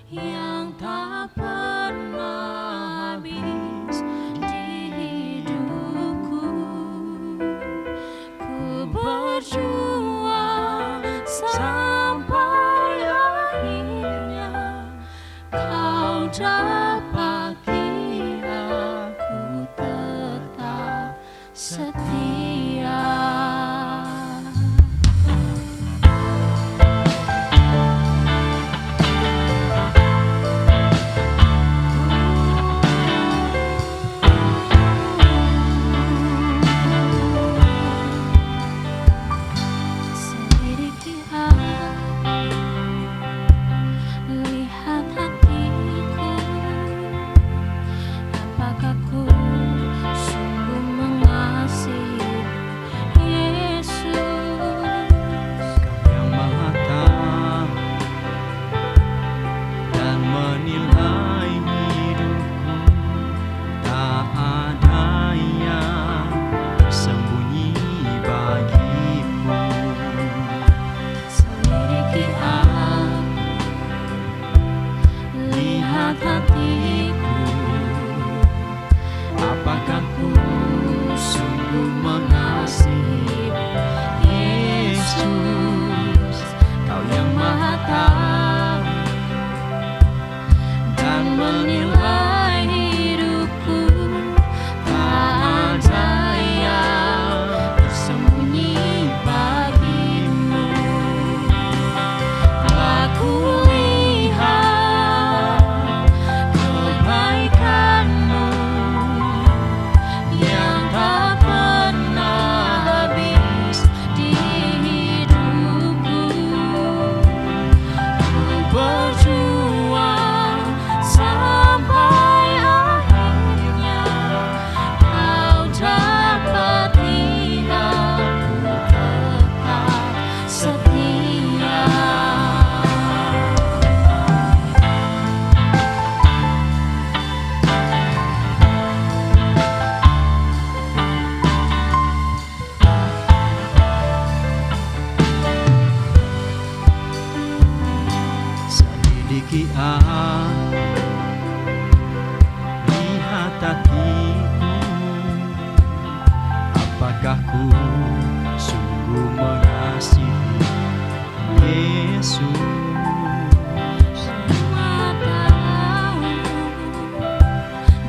yang tak pernah habis di hidupku. Ku berjuang sampai akhirnya kau dapati aku tetap setia. Selidiki aku, lihat hatiku, apakah ku sungguh mengasihi Yesus? Kau yang maha tahu dan menilai hidupku, tak ada yang tersembunyi bagimu. Selidiki aku, lihat hatiku, Apakah ku sungguh mengasihi Yesus? Kau yang maha tahu dan menilai hidupku, tak ada yang tersembunyi bagimu. aku lihat kebaikan-Mu yang tak pernah habis di hidupku. Ku berjuang sampai akhirnya kau dapati aku tetap setia. Selidiki aku, lihat hatiku, apakah ku sungguh mengasihi Yesus? Semua tahu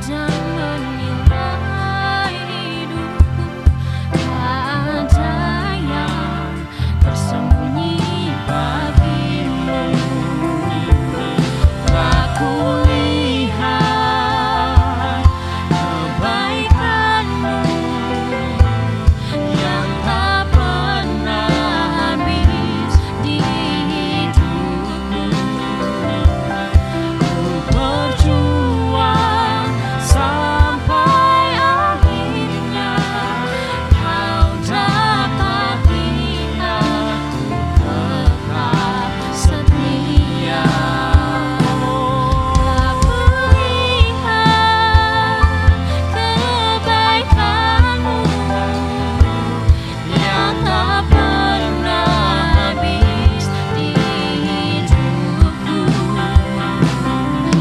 dan menilai hidupku, tak ada yang tersembunyi bagimu. Aku lihat kebaikan-Mu yang tak pernah habis di hidupku. Ku berjuang sampai akhirnya kau dapati aku tetap setia. Aku lihat kebaikan-Mu yang tak pernah habis di hidupku.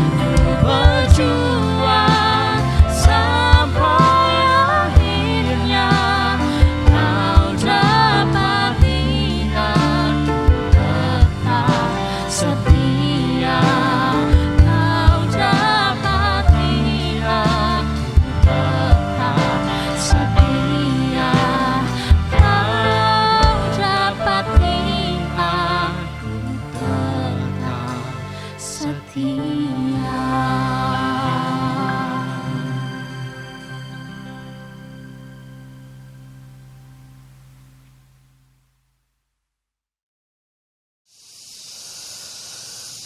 Ku berjuang sampai akhirnya kau dapati aku tetap setia. Kau dapati aku tetap setia. Kau dapati aku tetap setia.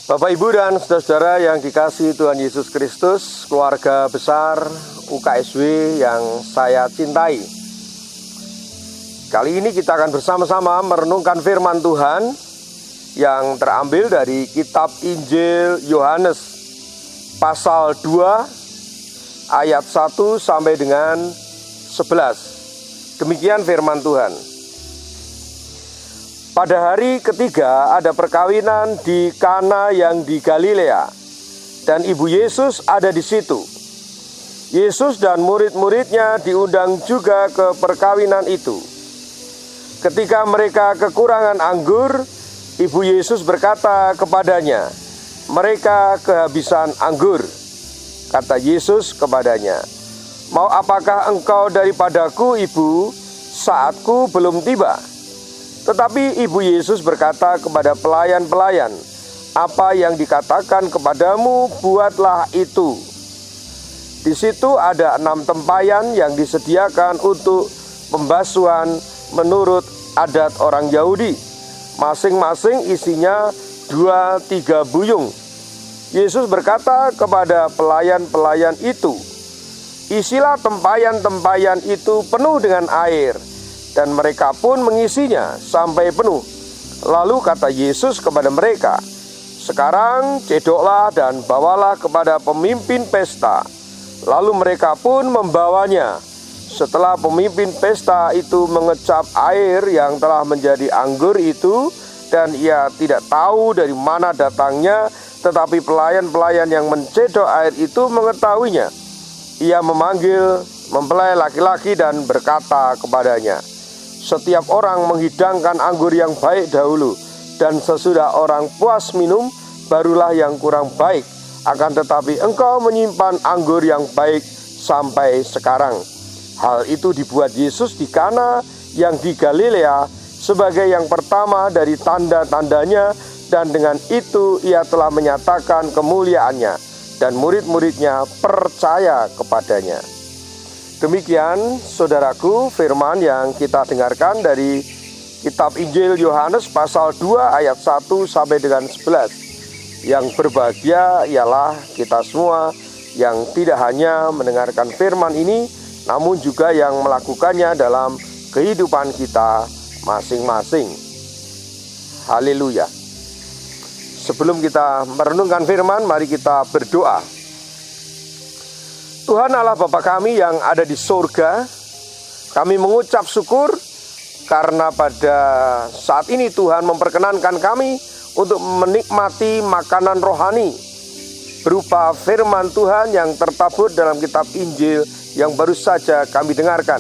Bapak, Ibu, dan saudara-saudara yang dikasihi Tuhan Yesus Kristus, keluarga besar UKSW yang saya cintai. Kali ini kita akan bersama-sama merenungkan firman Tuhan yang terambil dari kitab Injil Yohanes pasal 2 ayat 1 sampai dengan 11. Demikian firman Tuhan. Pada hari ketiga ada perkawinan di Kana yang di Galilea. dan ibu Yesus ada di situ. Yesus dan murid-muridnya diundang juga ke perkawinan itu. Ketika mereka kekurangan anggur, ibu Yesus berkata kepadanya, "Mereka kehabisan anggur." Kata Yesus kepadanya, "Mau apakah engkau daripadaku, ibu? Saatku belum tiba." Tetapi ibu Yesus berkata kepada pelayan-pelayan, "Apa yang dikatakan kepadamu, buatlah itu." Di situ ada 6 tempayan yang disediakan untuk pembasuhan menurut adat orang Yahudi. Masing-masing isinya 2-3 buyung. Yesus berkata kepada pelayan-pelayan itu, "Isilah tempayan-tempayan itu penuh dengan air." Dan mereka pun mengisinya sampai penuh. Lalu kata Yesus kepada mereka, "Sekarang cedoklah dan bawalah kepada pemimpin pesta." Lalu mereka pun membawanya. Setelah pemimpin pesta itu mengecap air yang telah menjadi anggur itu, dan ia tidak tahu dari mana datangnya, tetapi pelayan-pelayan yang mencedok air itu mengetahuinya. Ia memanggil mempelai laki-laki dan berkata kepadanya, "Setiap orang menghidangkan anggur yang baik dahulu, dan sesudah orang puas minum, barulah yang kurang baik. Akan tetapi engkau menyimpan anggur yang baik sampai sekarang." Hal itu dibuat Yesus di Kana yang di Galilea sebagai yang pertama dari tanda-tandanya, dan dengan itu ia telah menyatakan kemuliaannya, dan murid-muridnya percaya kepadanya. Demikian saudaraku firman yang kita dengarkan dari kitab Injil Yohanes pasal 2 ayat 1 sampai dengan 11. Yang berbahagia ialah kita semua yang tidak hanya mendengarkan firman ini, namun juga yang melakukannya dalam kehidupan kita masing-masing. Haleluya. Sebelum kita merenungkan firman, mari kita berdoa. Tuhan Allah Bapa kami yang ada di surga, kami mengucap syukur karena pada saat ini Tuhan memperkenankan kami untuk menikmati makanan rohani berupa firman Tuhan yang tertabur dalam kitab Injil yang baru saja kami dengarkan.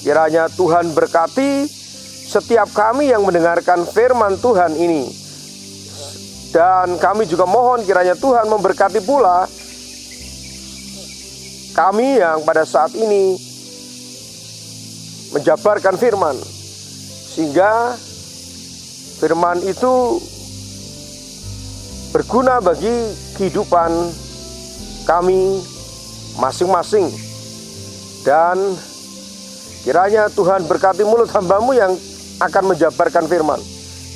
Kiranya Tuhan berkati setiap kami yang mendengarkan firman Tuhan ini, dan kami juga mohon kiranya Tuhan memberkati pula kami yang pada saat ini menjabarkan firman, sehingga firman itu berguna bagi kehidupan kami masing-masing. Dan kiranya Tuhan berkati mulut hamba-Mu yang akan menjabarkan firman,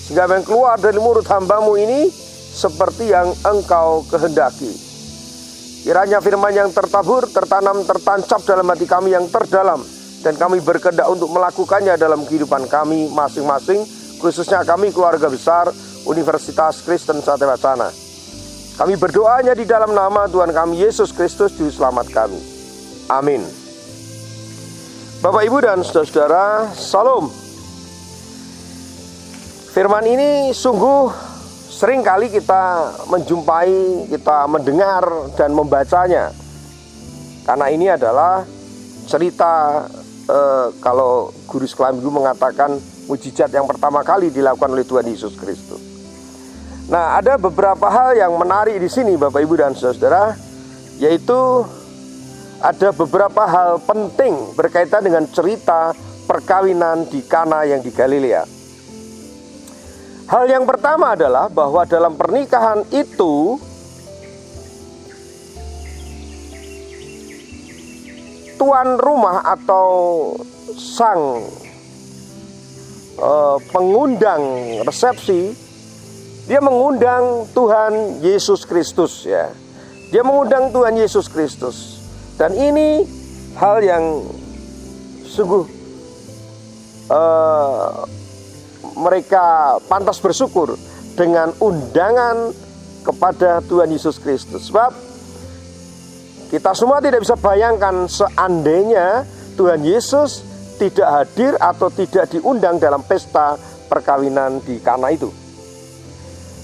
sehingga yang keluar dari mulut hamba-Mu ini seperti yang Engkau kehendaki. Kiranya firman yang tertabur, tertanam, tertancap dalam hati kami yang terdalam, dan kami berkehendak untuk melakukannya dalam kehidupan kami masing-masing, khususnya kami keluarga besar Universitas Kristen Satewacana. Kami berdoanya di dalam nama Tuhan kami Yesus Kristus Juru Selamat kami. Amin. Bapak, Ibu, dan saudara-saudara, Salam. Firman ini sungguh sering kali kita menjumpai, kita mendengar dan membacanya. Karena ini adalah cerita kalau guru sekolah minggu mengatakan mujizat yang pertama kali dilakukan oleh Tuhan Yesus Kristus. Nah, ada beberapa hal yang menarik di sini Bapak, Ibu, dan saudara-saudara, yaitu ada beberapa hal penting berkaitan dengan cerita perkawinan di Kana yang di Galilea. Hal yang pertama adalah bahwa dalam pernikahan itu tuan rumah atau sang pengundang resepsi, dia mengundang Tuhan Yesus Kristus, ya. Dia mengundang Tuhan Yesus Kristus. Dan ini hal yang sungguh mereka pantas bersyukur dengan undangan kepada Tuhan Yesus Kristus. Sebab kita semua tidak bisa bayangkan seandainya Tuhan Yesus tidak hadir atau tidak diundang dalam pesta perkawinan di Kana itu.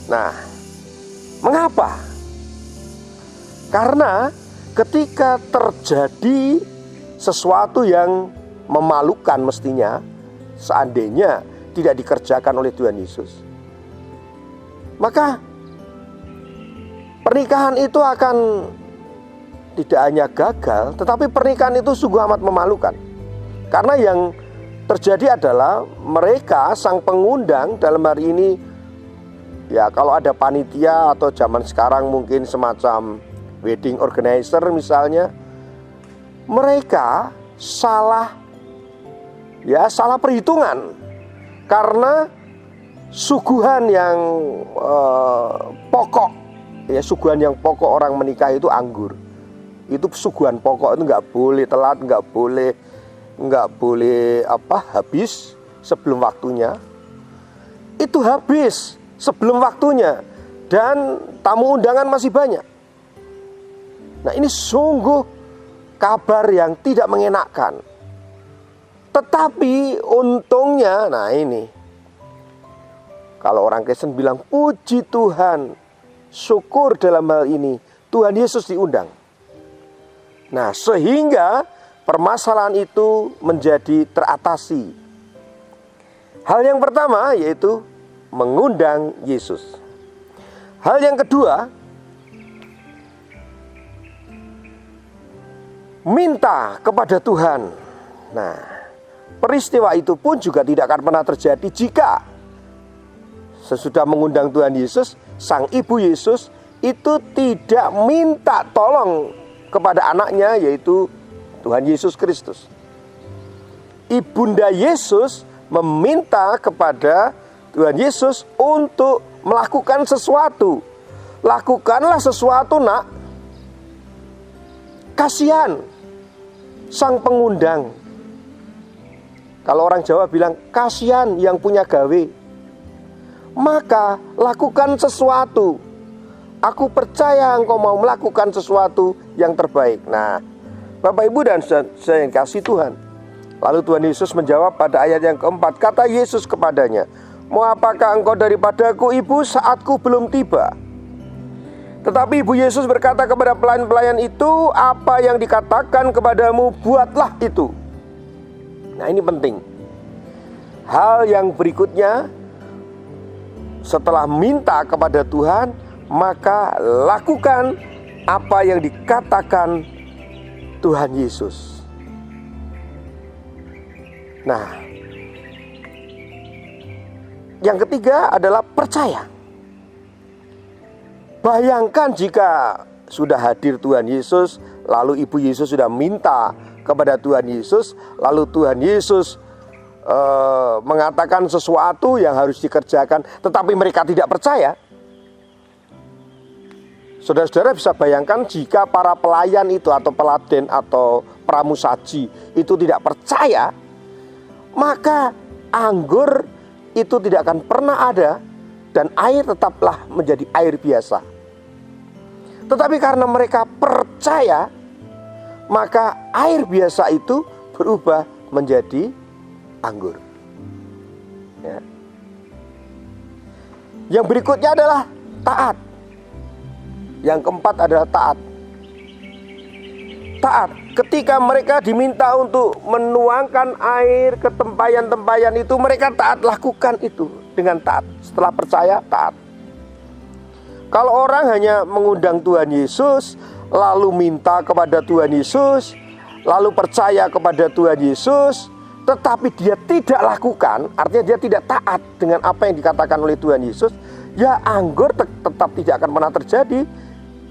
Nah, mengapa? Karena ketika terjadi sesuatu yang memalukan mestinya, seandainya tidak dikerjakan oleh Tuhan Yesus, maka pernikahan itu akan tidak hanya gagal, tetapi pernikahan itu sungguh amat memalukan. Karena yang terjadi adalah mereka, sang pengundang dalam hari ini, ya kalau ada panitia atau zaman sekarang mungkin semacam wedding organizer misalnya, mereka salah perhitungan. Karena suguhan yang pokok, ya suguhan yang pokok orang menikah itu anggur. Itu suguhan pokok, itu nggak boleh telat, nggak boleh habis sebelum waktunya. Itu habis sebelum waktunya, dan tamu undangan masih banyak. Nah, ini sungguh kabar yang tidak mengenakan. Tetapi untungnya, nah ini, kalau orang Kristen bilang puji Tuhan, syukur dalam hal ini, Tuhan Yesus diundang. Nah, sehingga permasalahan itu menjadi teratasi. Hal yang pertama yaitu mengundang Yesus. Hal yang kedua, minta kepada Tuhan. Nah, peristiwa itu pun juga tidak akan pernah terjadi jika sesudah mengundang Tuhan Yesus, sang ibu Yesus itu tidak minta tolong kepada anaknya, yaitu Tuhan Yesus Kristus. Ibunda Yesus meminta kepada Tuhan Yesus untuk melakukan sesuatu. Lakukanlah sesuatu, nak. Kasihan sang pengundang. Kalau orang Jawa bilang kasihan yang punya gawe. Maka lakukan sesuatu. Aku percaya engkau mau melakukan sesuatu yang terbaik. Nah, Bapak Ibu dan saya yang kasih Tuhan, lalu Tuhan Yesus menjawab pada ayat yang keempat. Kata Yesus kepadanya, mau apakah engkau daripadaku, ibu, saatku belum tiba. Tetapi ibu Yesus berkata kepada pelayan-pelayan itu, apa yang dikatakan kepadamu, buatlah itu. Nah, ini penting. Hal yang berikutnya, setelah minta kepada Tuhan, maka lakukan apa yang dikatakan Tuhan Yesus. Nah, yang ketiga adalah percaya. Bayangkan jika sudah hadir Tuhan Yesus, lalu ibu Yesus sudah minta kepada Tuhan Yesus, lalu Tuhan Yesus mengatakan sesuatu yang harus dikerjakan, tetapi mereka tidak percaya. Saudara-saudara bisa bayangkan jika para pelayan itu atau peladen atau pramusaji itu tidak percaya, maka anggur itu tidak akan pernah ada dan air tetaplah menjadi air biasa. Tetapi karena mereka percaya, maka air biasa itu berubah menjadi anggur. Ya. Yang berikutnya adalah taat. Yang keempat adalah taat. Taat. Ketika mereka diminta untuk menuangkan air ke tempayan-tempayan itu, mereka taat, lakukan itu dengan taat. Setelah percaya, taat. Kalau orang hanya mengundang Tuhan Yesus, lalu minta kepada Tuhan Yesus, lalu percaya kepada Tuhan Yesus, tetapi dia tidak lakukan, artinya dia tidak taat dengan apa yang dikatakan oleh Tuhan Yesus, ya anggur tetap tidak akan pernah terjadi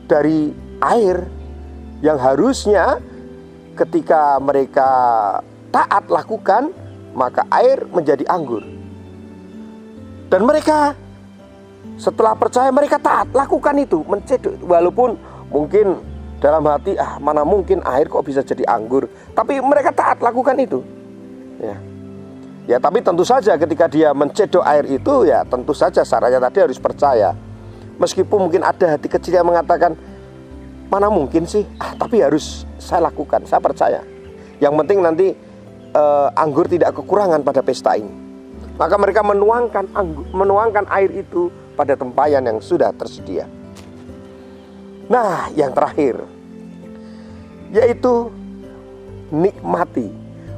dari air yang harusnya ketika mereka taat lakukan, maka air menjadi anggur. Dan mereka setelah percaya, mereka taat lakukan itu, mencedok. Walaupun mungkin dalam hati, mana mungkin air kok bisa jadi anggur, tapi mereka taat lakukan itu. Ya, tapi tentu saja ketika dia mencedok air itu, ya tentu saja syaratnya tadi harus percaya. Meskipun mungkin ada hati kecil yang mengatakan, mana mungkin sih, tapi harus saya lakukan, saya percaya. Yang penting nanti anggur tidak kekurangan pada pesta ini. Maka mereka menuangkan air itu pada tempayan yang sudah tersedia. Nah, yang terakhir yaitu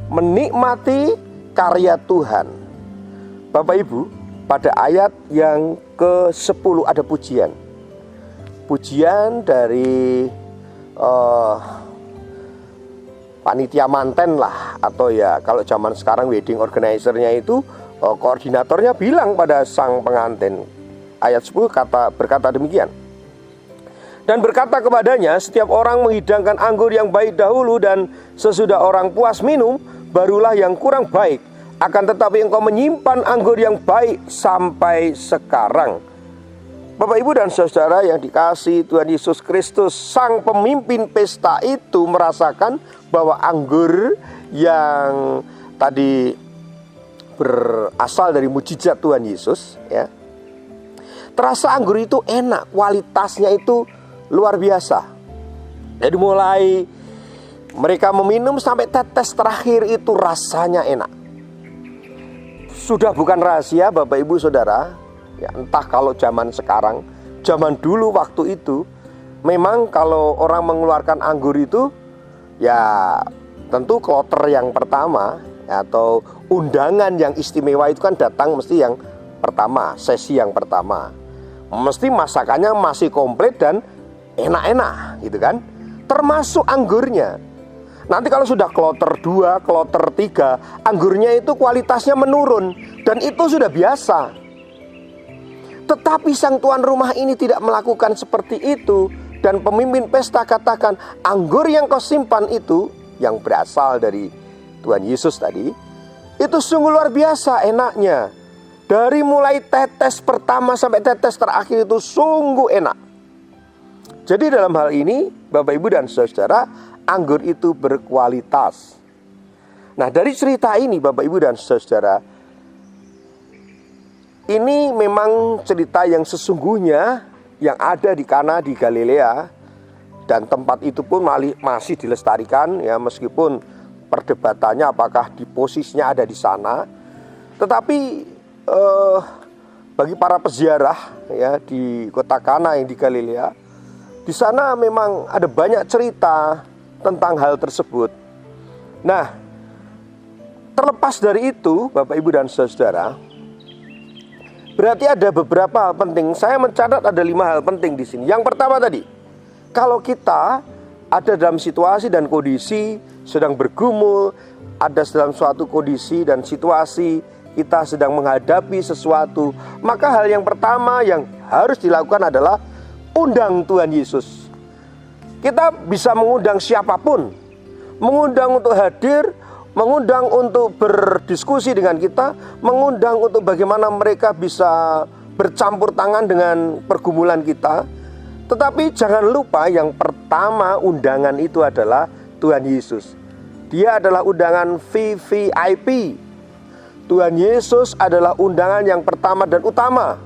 menikmati karya Tuhan. Bapak Ibu, pada ayat yang ke-10 ada pujian. Pujian dari panitia manten lah, atau ya kalau zaman sekarang wedding organizer-nya itu koordinatornya bilang pada sang pengantin. Ayat 10 berkata demikian. Dan berkata kepadanya, setiap orang menghidangkan anggur yang baik dahulu, dan sesudah orang puas minum, barulah yang kurang baik. Akan tetapi engkau menyimpan anggur yang baik sampai sekarang. Bapak, Ibu, dan saudara yang dikasihi Tuhan Yesus Kristus, sang pemimpin pesta itu merasakan bahwa anggur yang tadi berasal dari mujizat Tuhan Yesus, ya, terasa anggur itu enak, kualitasnya itu luar biasa. Jadi mulai mereka meminum sampai tetes terakhir itu rasanya enak. Sudah bukan rahasia Bapak Ibu Saudara, ya, entah kalau zaman sekarang, zaman dulu waktu itu, memang kalau orang mengeluarkan anggur itu, ya tentu kloter yang pertama, atau undangan yang istimewa itu kan datang mesti yang pertama, sesi yang pertama. Mesti masakannya masih komplit dan enak-enak gitu kan, termasuk anggurnya. Nanti kalau sudah kloter 2, kloter 3, anggurnya itu kualitasnya menurun, dan itu sudah biasa. Tetapi sang tuan rumah ini tidak melakukan seperti itu. Dan pemimpin pesta katakan, anggur yang kau simpan itu, yang berasal dari Tuhan Yesus tadi, itu sungguh luar biasa enaknya. Dari mulai tetes pertama sampai tetes terakhir itu sungguh enak. Jadi dalam hal ini Bapak, Ibu, dan saudara, anggur itu berkualitas. Nah, dari cerita ini Bapak, Ibu, dan saudara, ini memang cerita yang sesungguhnya yang ada di Kana di Galilea. Dan tempat itu pun masih dilestarikan, ya, meskipun perdebatannya apakah di posisinya ada di sana. Tetapi bagi para peziarah, ya, di kota Kana yang di Galilea, di sana memang ada banyak cerita tentang hal tersebut. Nah, terlepas dari itu Bapak, Ibu, dan saudara, berarti ada beberapa hal penting. Saya mencatat ada 5 hal penting di sini. Yang pertama tadi, kalau kita ada dalam situasi dan kondisi sedang bergumul, ada dalam suatu kondisi dan situasi kita sedang menghadapi sesuatu, maka hal yang pertama yang harus dilakukan adalah undang Tuhan Yesus. Kita bisa mengundang siapapun, mengundang untuk hadir, mengundang untuk berdiskusi dengan kita, mengundang untuk bagaimana mereka bisa bercampur tangan dengan pergumulan kita. Tetapi jangan lupa yang pertama undangan itu adalah Tuhan Yesus. Dia adalah undangan VVIP. Tuhan Yesus adalah undangan yang pertama dan utama,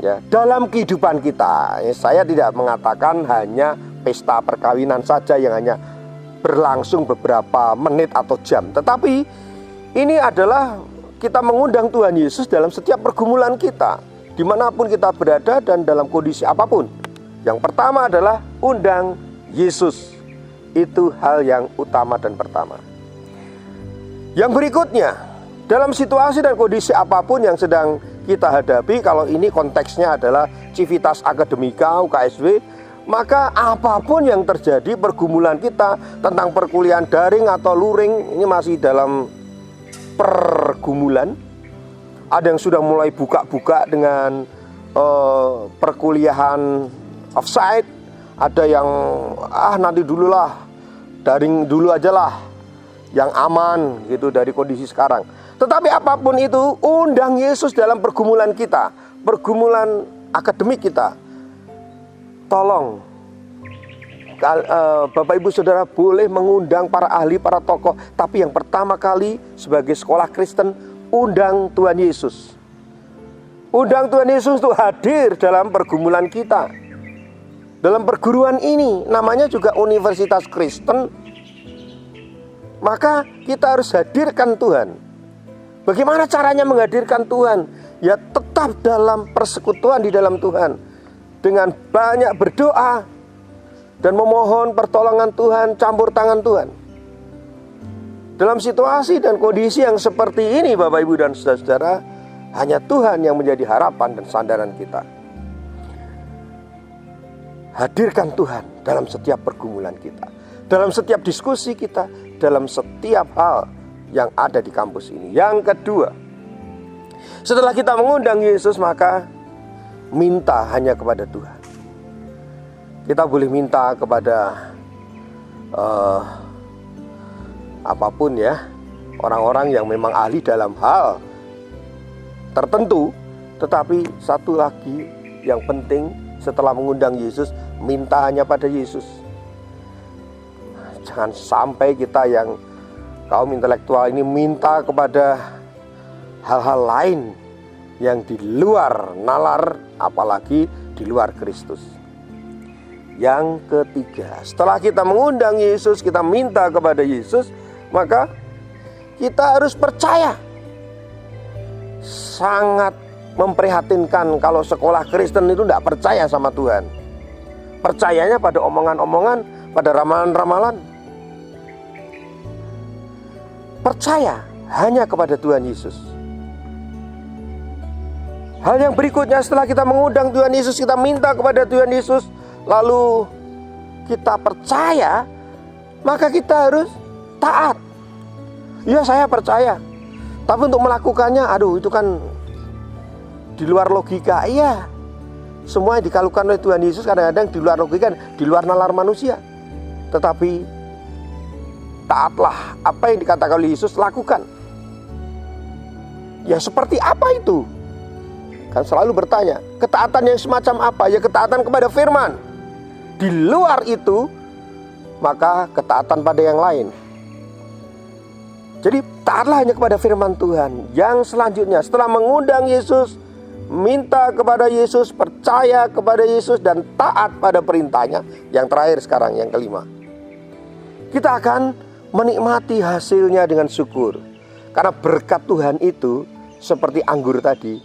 ya, dalam kehidupan kita. Saya tidak mengatakan hanya pesta perkawinan saja yang hanya berlangsung beberapa menit atau jam. Tetapi ini adalah kita mengundang Tuhan Yesus dalam setiap pergumulan kita, dimanapun kita berada dan dalam kondisi apapun. Yang pertama adalah undang Yesus. Itu hal yang utama dan pertama. Yang berikutnya, dalam situasi dan kondisi apapun yang sedang kita hadapi, kalau ini konteksnya adalah Civitas Akademika UKSW, maka apapun yang terjadi, pergumulan kita tentang perkuliahan daring atau luring, ini masih dalam pergumulan. Ada yang sudah mulai buka-buka dengan perkuliahan offsite, ada yang nanti dululah, daring dulu aja lah, yang aman gitu dari kondisi sekarang. Tetapi apapun itu, undang Yesus dalam pergumulan kita, pergumulan akademik kita. Tolong Bapak, Ibu, Saudara boleh mengundang para ahli, para tokoh, tapi yang pertama kali sebagai sekolah Kristen, undang Tuhan Yesus. Undang Tuhan Yesus untuk hadir dalam pergumulan kita. Dalam perguruan ini, namanya juga Universitas Kristen, maka kita harus hadirkan Tuhan. Bagaimana caranya menghadirkan Tuhan? Ya tetap dalam persekutuan di dalam Tuhan. dengan banyak berdoa dan memohon pertolongan Tuhan, campur tangan Tuhan. Dalam situasi dan kondisi yang seperti ini, Bapak, Ibu, dan saudara-saudara, hanya Tuhan yang menjadi harapan dan sandaran kita. Hadirkan Tuhan dalam setiap pergumulan kita, dalam setiap diskusi kita, dalam setiap hal yang ada di kampus ini. Yang kedua, setelah kita mengundang Yesus, maka minta hanya kepada Tuhan. Kita boleh minta kepada apapun ya, orang-orang yang memang ahli dalam hal tertentu. Tetapi satu lagi yang penting setelah mengundang Yesus, minta hanya pada Yesus. Jangan sampai kita yang kaum intelektual ini minta kepada hal-hal lain yang di luar nalar, apalagi di luar Kristus. Yang ketiga, setelah kita mengundang Yesus, kita minta kepada Yesus, maka kita harus percaya. Sangat memprihatinkan kalau sekolah Kristen itu tidak percaya sama Tuhan. Percayanya pada omongan-omongan, pada ramalan-ramalan. Percaya hanya kepada Tuhan Yesus. Hal yang berikutnya, setelah kita mengundang Tuhan Yesus, kita minta kepada Tuhan Yesus, lalu kita percaya, maka kita harus taat. Ya, saya percaya, tapi untuk melakukannya, itu kan di luar logika. Iya, semua yang dikalukan oleh Tuhan Yesus kadang-kadang di luar logika, di luar nalar manusia. Tetapi taatlah apa yang dikatakan oleh Yesus, lakukan. Ya, seperti apa itu? Kan selalu bertanya, ketaatan yang semacam apa? Ya, ketaatan kepada firman. Di luar itu, maka ketaatan pada yang lain. Jadi taatlah hanya kepada firman Tuhan. Yang selanjutnya, setelah mengundang Yesus, minta kepada Yesus, percaya kepada Yesus, dan taat pada perintahnya. Yang terakhir sekarang, yang kelima, kita akan menikmati hasilnya dengan syukur. Karena berkat Tuhan itu seperti anggur tadi,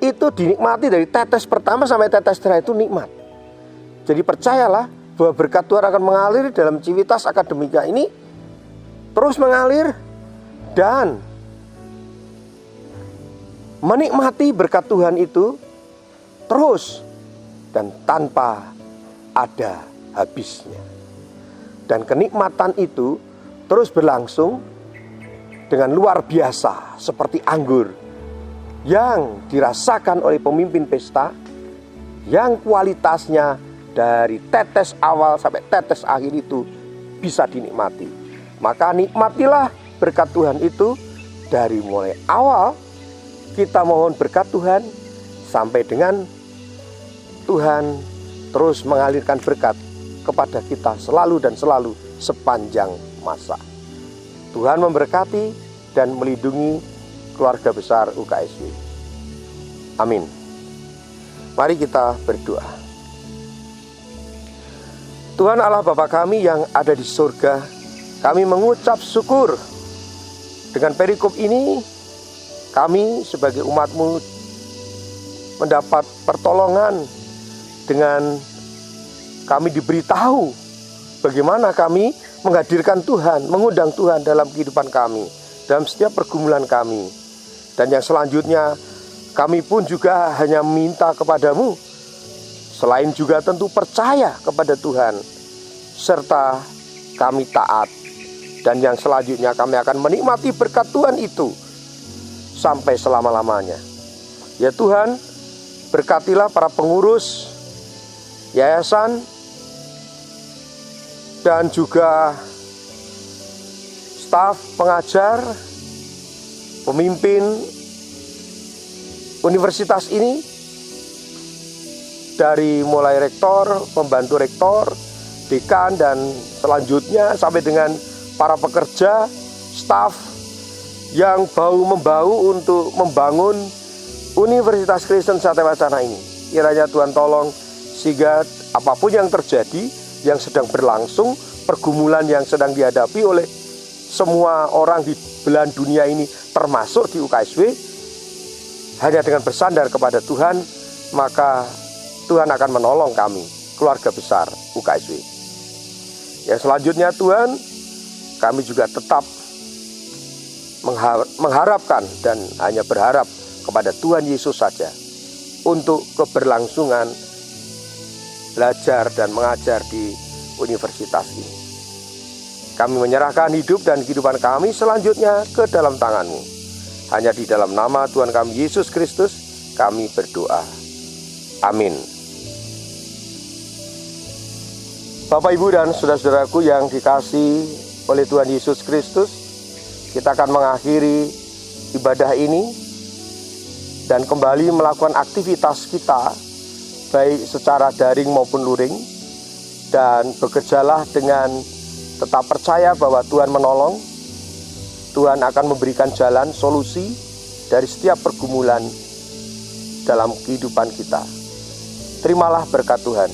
itu dinikmati dari tetes pertama sampai tetes terakhir, itu nikmat. Jadi percayalah bahwa berkat Tuhan akan mengalir dalam civitas akademika ini, terus mengalir, dan menikmati berkat Tuhan itu terus dan tanpa ada habisnya. Dan kenikmatan itu terus berlangsung dengan luar biasa, seperti anggur yang dirasakan oleh pemimpin pesta, yang kualitasnya dari tetes awal sampai tetes akhir itu bisa dinikmati. Maka nikmatilah berkat Tuhan itu dari mulai awal kita mohon berkat Tuhan sampai dengan Tuhan terus mengalirkan berkat kepada kita selalu dan selalu sepanjang masa. Tuhan memberkati dan melindungi keluarga besar UKSW. Amin. Mari kita berdoa. Tuhan Allah Bapa kami yang ada di surga, kami mengucap syukur. Dengan perikop ini, kami sebagai umat-Mu mendapat pertolongan dengan kami diberitahu bagaimana kami menghadirkan Tuhan, mengundang Tuhan dalam kehidupan kami, dalam setiap pergumulan kami. Dan yang selanjutnya, kami pun juga hanya minta kepadamu, selain juga tentu percaya kepada Tuhan, serta kami taat. Dan yang selanjutnya kami akan menikmati berkat Tuhan itu sampai selama-lamanya. Ya Tuhan, berkatilah para pengurus yayasan dan juga staf pengajar, pemimpin universitas ini, dari mulai rektor, pembantu rektor, dekan, dan selanjutnya sampai dengan para pekerja, staf yang bahu-membahu untuk membangun Universitas Kristen Satewacana ini. Kiranya Tuhan tolong sehingga apapun yang terjadi, yang sedang berlangsung, pergumulan yang sedang dihadapi oleh semua orang di belahan dunia ini, termasuk di UKSW, hanya dengan bersandar kepada Tuhan, maka Tuhan akan menolong kami, keluarga besar UKSW. Yang selanjutnya Tuhan, kami juga tetap mengharapkan dan hanya berharap kepada Tuhan Yesus saja untuk keberlangsungan belajar dan mengajar di universitas ini. Kami menyerahkan hidup dan kehidupan kami selanjutnya ke dalam tangan-Mu. Hanya di dalam nama Tuhan kami Yesus Kristus kami berdoa. Amin. Bapak, Ibu, dan saudara-saudaraku yang dikasihi oleh Tuhan Yesus Kristus, kita akan mengakhiri ibadah ini dan kembali melakukan aktivitas kita baik secara daring maupun luring, dan bekerjalah dengan tetap percaya bahwa Tuhan menolong. Tuhan akan memberikan jalan solusi dari setiap pergumulan dalam kehidupan kita. Terimalah berkat Tuhan.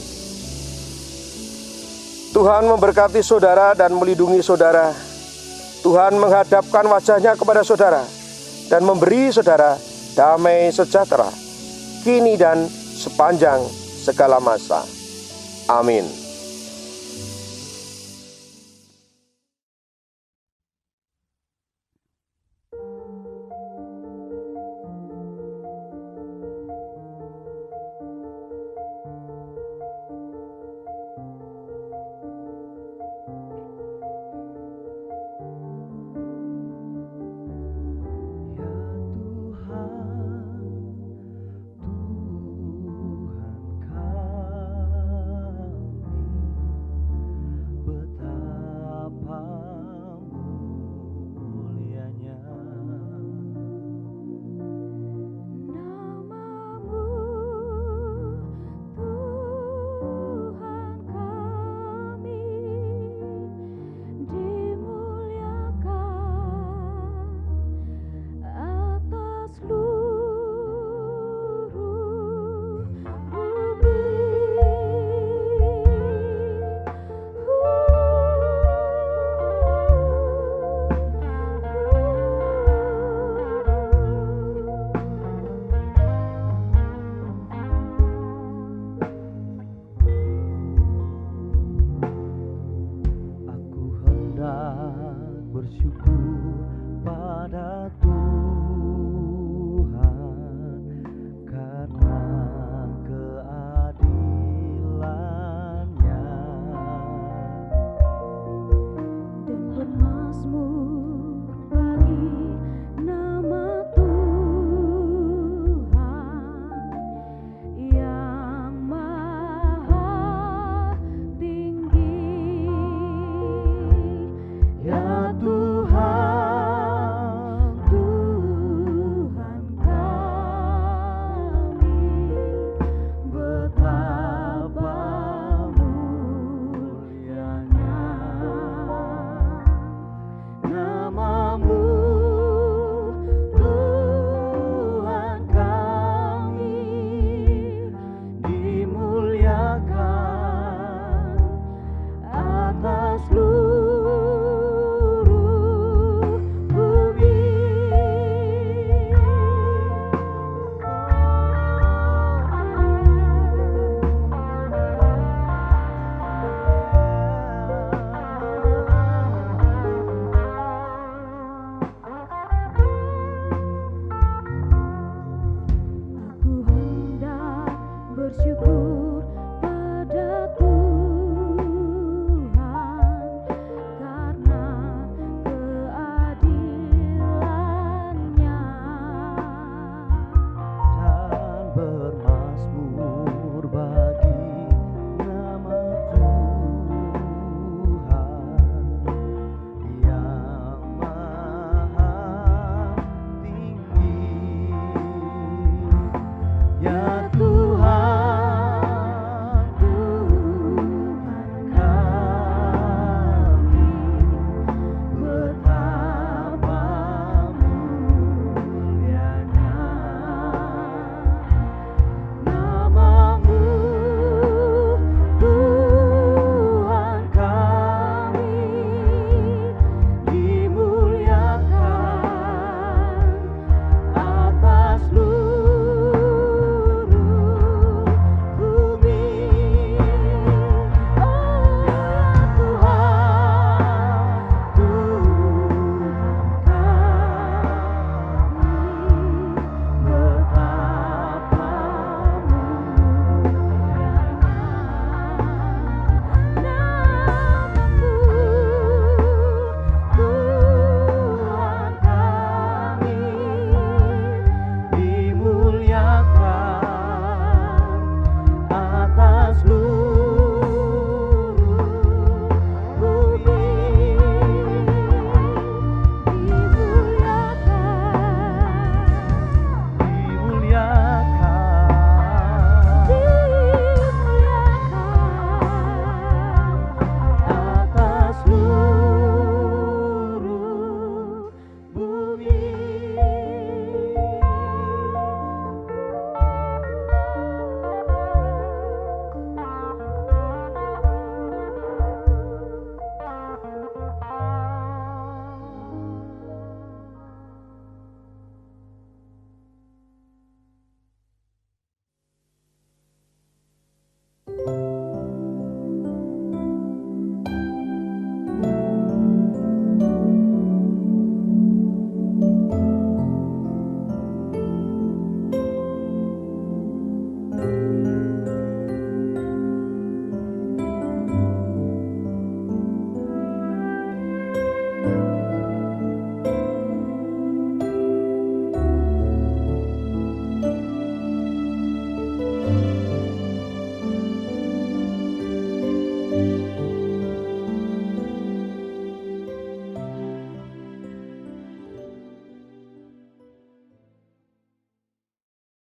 Tuhan memberkati saudara dan melindungi saudara. Tuhan menghadapkan wajahnya kepada saudara dan memberi saudara damai sejahtera, kini dan sepanjang segala masa. Amin.